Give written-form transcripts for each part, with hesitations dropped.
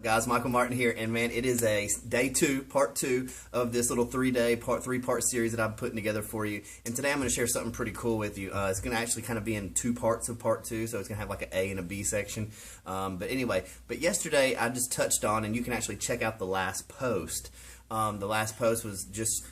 Guys, Michael Martin here, and man, it is a day two, part two of this little three-part series that I'm putting together for you. And today I'm going to share something pretty cool with you. It's going to actually kind of be in two parts of part two, so it's going to have like an A and a B section. But yesterday I just touched on, and you can actually check out the last post. The last post was just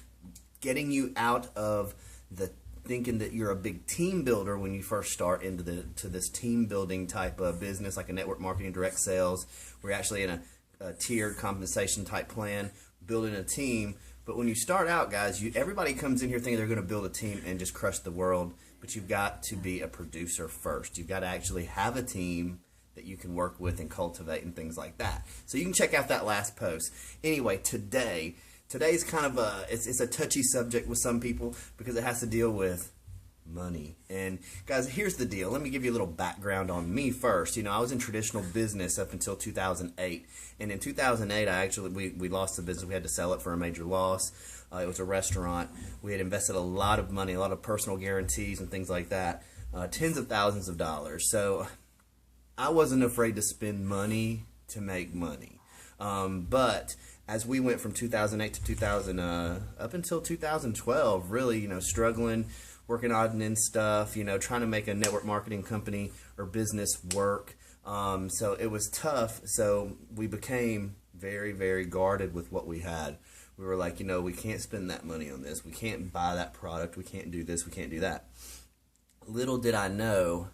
getting you out of the thinking that you're a big team builder when you first start into this team building type of business, like a network marketing, direct sales. We're actually in a tiered compensation type plan, building a team. But when you start out, guys, everybody comes in here thinking they're going to build a team and just crush the world. But you've got to be a producer first. You've got to actually have a team that you can work with and cultivate and things like that. So you can check out that last post. Anyway, today's kind of it's a touchy subject with some people because it has to deal with money. And guys, here's the deal. Let me give you a little background on me first. You know, I was in traditional business up until 2008. And in 2008, we lost the business. We had to sell it for a major loss. It was a restaurant. We had invested a lot of money, a lot of personal guarantees and things like that, tens of thousands of dollars. So I wasn't afraid to spend money to make money. But as we went from 2008 to 2000, up until 2012, really, you know, struggling, working odd and end stuff, you know, trying to make a network marketing company or business work. So it was tough. So we became very, very guarded with what we had. We were like, you know, we can't spend that money on this. We can't buy that product. We can't do this. We can't do that. Little did I know,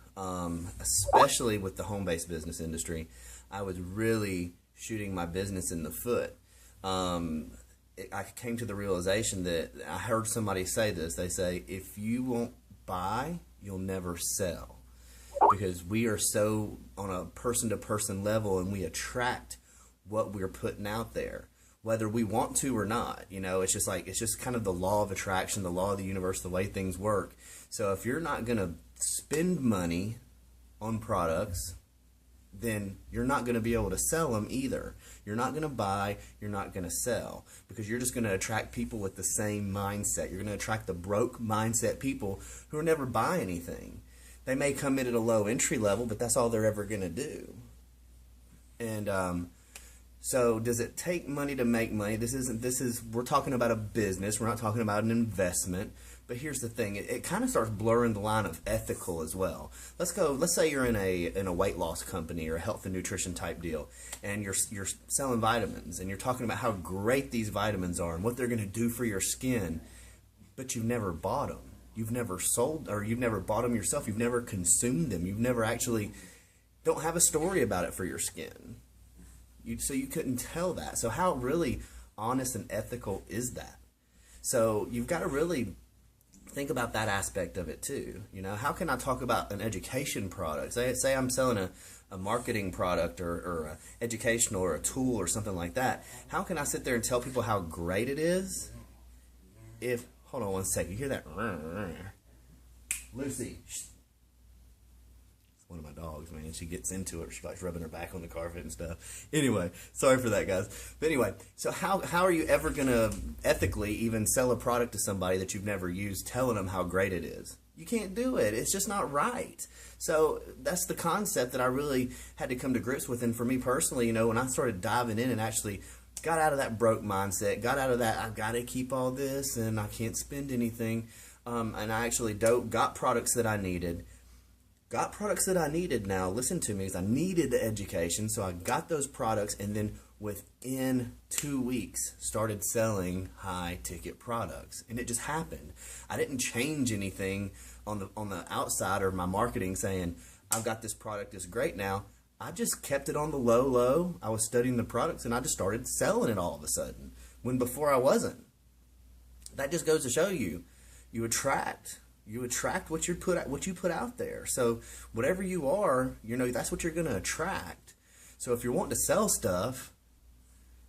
especially with the home-based business industry, I was really shooting my business in the foot. I came to the realization that I heard somebody say this. They say, if you won't buy, you'll never sell. Because we are so on a person-to-person level, and we attract what we're putting out there, whether we want to or not. You know, it's just kind of the law of attraction, the law of the universe, the way things work. So if you're not going to spend money on products, then you're not going to be able to sell them either. You're not going to buy, you're not going to sell, because you're just going to attract people with the same mindset. You're going to attract the broke mindset people who will never buy anything. They may come in at a low entry level, but that's all they're ever going to do. And so does it take money to make money? We're talking about a business. We're not talking about an investment. But here's the thing, it kind of starts blurring the line of ethical as well. Let's say you're in a weight loss company or a health and nutrition type deal, and you're selling vitamins, and you're talking about how great these vitamins are and what they're going to do for your skin, but you've never bought them. You've never sold, or you've never bought them yourself. You've never consumed them. You've never actually, don't have a story about it for your skin. So you couldn't tell that. So how really honest and ethical is that? So you've got to really think about that aspect of it too. You know, how can I talk about an education product? Say I'm selling a marketing product or a educational or a tool or something like that. How can I sit there and tell people how great it is if, hold on one second, you hear that? Lucy. One of my dogs, man. She gets into it. She likes rubbing her back on the carpet and stuff. Anyway, sorry for that, guys. But anyway, so how are you ever going to ethically even sell a product to somebody that you've never used, telling them how great it is? You can't do it. It's just not right. So that's the concept that I really had to come to grips with. And for me personally, you know, when I started diving in and actually got out of that broke mindset, got out of that I've got to keep all this and I can't spend anything, and I actually got products that I needed. Got products that I needed now. Listen to me, because I needed the education, so I got those products, and then within 2 weeks started selling high ticket products, and it just happened. I didn't change anything on the outside or my marketing saying I've got this product, it's great now. I just kept it on the low. I was studying the products, and I just started selling it all of a sudden when before I wasn't. That just goes to show you attract. You attract what you put out there. So whatever you are, you know, that's what you're going to attract. So if you're wanting to sell stuff,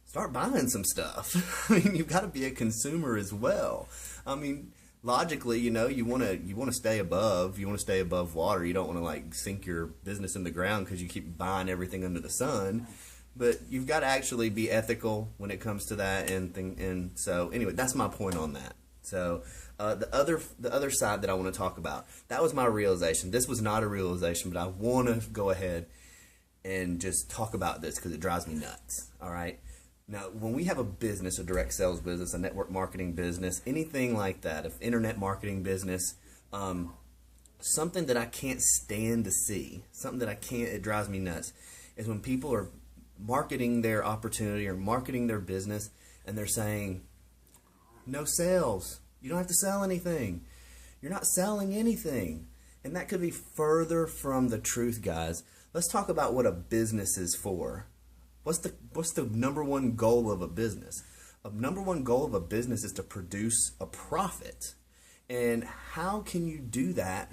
start buying some stuff. I mean, you've got to be a consumer as well. I mean, logically, you know, you want to stay above. You want to stay above water. You don't want to like sink your business in the ground because you keep buying everything under the sun. But you've got to actually be ethical when it comes to that. And so anyway, that's my point on that. So the other side that I want to talk about, that was my realization. This was not a realization, but I want to go ahead and just talk about this because it drives me nuts. All right. Now, when we have a business, a direct sales business, a network marketing business, anything like that, if internet marketing business, something that I can't stand to see, something that it drives me nuts, is when people are marketing their opportunity or marketing their business and they're saying, no sales. You don't have to sell anything. You're not selling anything. And that could be further from the truth, guys. Let's talk about what a business is for. What's the number one goal of a business? A number one goal of a business is to produce a profit. And how can you do that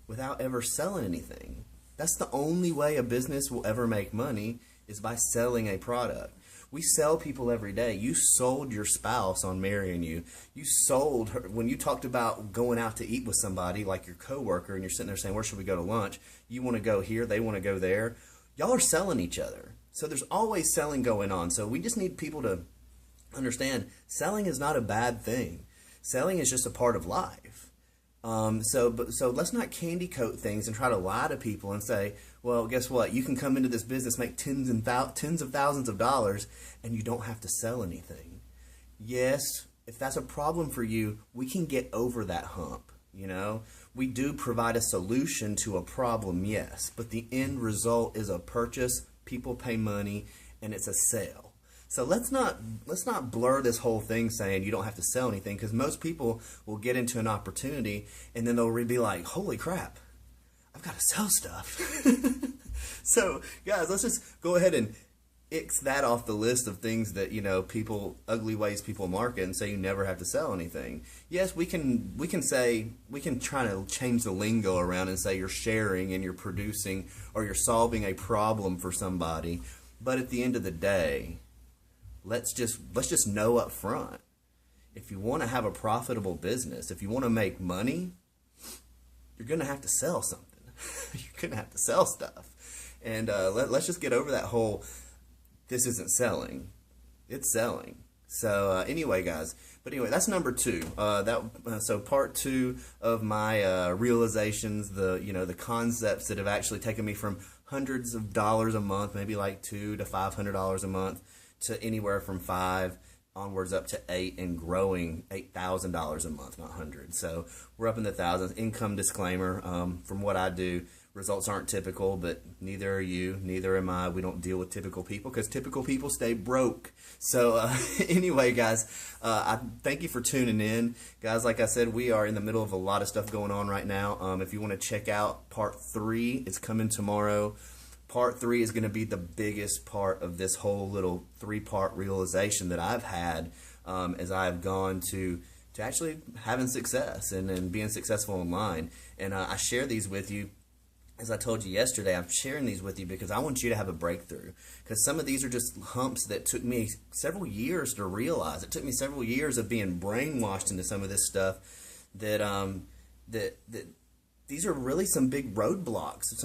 without ever selling anything? That's the only way a business will ever make money, is by selling a product. We sell people every day. You sold your spouse on marrying you. You sold her when you talked about going out to eat with somebody like your coworker, and you're sitting there saying, where should we go to lunch? You want to go here, they want to go there. Y'all are selling each other. So there's always selling going on. So we just need people to understand selling is not a bad thing. Selling is just a part of life. So let's not candy coat things and try to lie to people and say, well, guess what? You can come into this business, make tens of thousands of dollars, and you don't have to sell anything. Yes, if that's a problem for you, we can get over that hump. You know, we do provide a solution to a problem, yes, but the end result is a purchase. People pay money, and it's a sale. So let's not blur this whole thing saying you don't have to sell anything, because most people will get into an opportunity and then they'll be like, holy crap, I've got to sell stuff. So guys, let's just go ahead and X that off the list of things that, you know, ugly ways people market, and say you never have to sell anything. Yes, we can try to change the lingo around and say you're sharing and you're producing or you're solving a problem for somebody. But at the end of the day, let's just know up front, if you want to have a profitable business, if you want to make money, you're going to have to sell something. You're going to have to sell stuff. And let's just get over that whole, this isn't selling. It's selling. So anyway, guys. But anyway, that's number 2. So part 2 of my realizations, the concepts that have actually taken me from hundreds of dollars a month, maybe like $200 to $500 a month, to anywhere from 5 onwards up to 8, and growing $8,000 a month, not hundreds. So we're up in the thousands. Income disclaimer: from what I do, results aren't typical, but neither are you, neither am I. We don't deal with typical people because typical people stay broke. So anyway, guys, I thank you for tuning in. Guys, like I said, we are in the middle of a lot of stuff going on right now. If you want to check out part 3, it's coming tomorrow. Part 3 is going to be the biggest part of this whole little 3-part realization that I've had as I've gone to actually having success and being successful online. And I share these with you. As I told you yesterday, I'm sharing these with you because I want you to have a breakthrough. Because some of these are just humps that took me several years to realize. It took me several years of being brainwashed into some of this stuff that these are really some big roadblocks,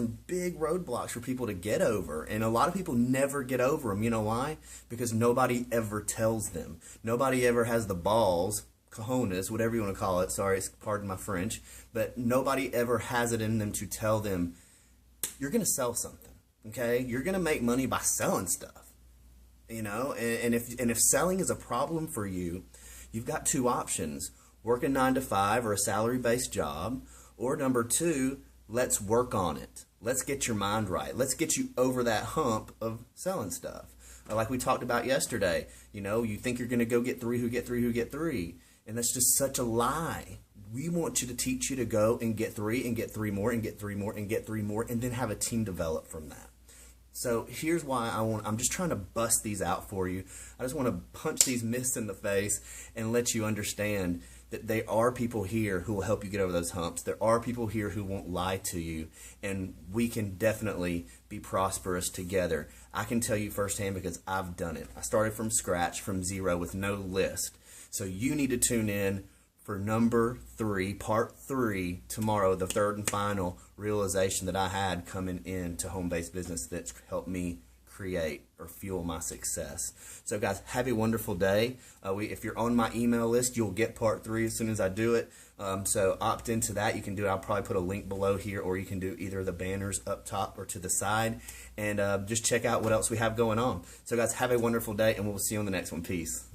for people to get over. And a lot of people never get over them. You know why? Because nobody ever tells them. Nobody ever has the balls, cojones, whatever you want to call it. Sorry, pardon my French. But nobody ever has it in them to tell them, you're going to sell something, okay? You're going to make money by selling stuff, you know? And if selling is a problem for you, you've got 2 options: work a 9 to 5 or a salary-based job, or number 2, let's work on it. Let's get your mind right. Let's get you over that hump of selling stuff. Like we talked about yesterday, you know, you think you're going to go get 3 who get 3 who get 3. And that's just such a lie. We want you to teach you to go and get 3 and get 3 more and get 3 more and get 3 more, and then have a team develop from that. So here's why I'm just trying to bust these out for you. I just want to punch these myths in the face and let you understand that there are people here who will help you get over those humps. There are people here who won't lie to you, and we can definitely be prosperous together. I can tell you firsthand because I've done it. I started from scratch, from zero, with no list. So you need to tune in for number 3, part 3, tomorrow, the 3rd and final realization that I had coming into home-based business that's helped me create or fuel my success. So guys, have a wonderful day. If you're on my email list, you'll get part 3 as soon as I do it. So opt into that. You can do it. I'll probably put a link below here, or you can do either the banners up top or to the side, and just check out what else we have going on. So guys, have a wonderful day, and we'll see you on the next one. Peace.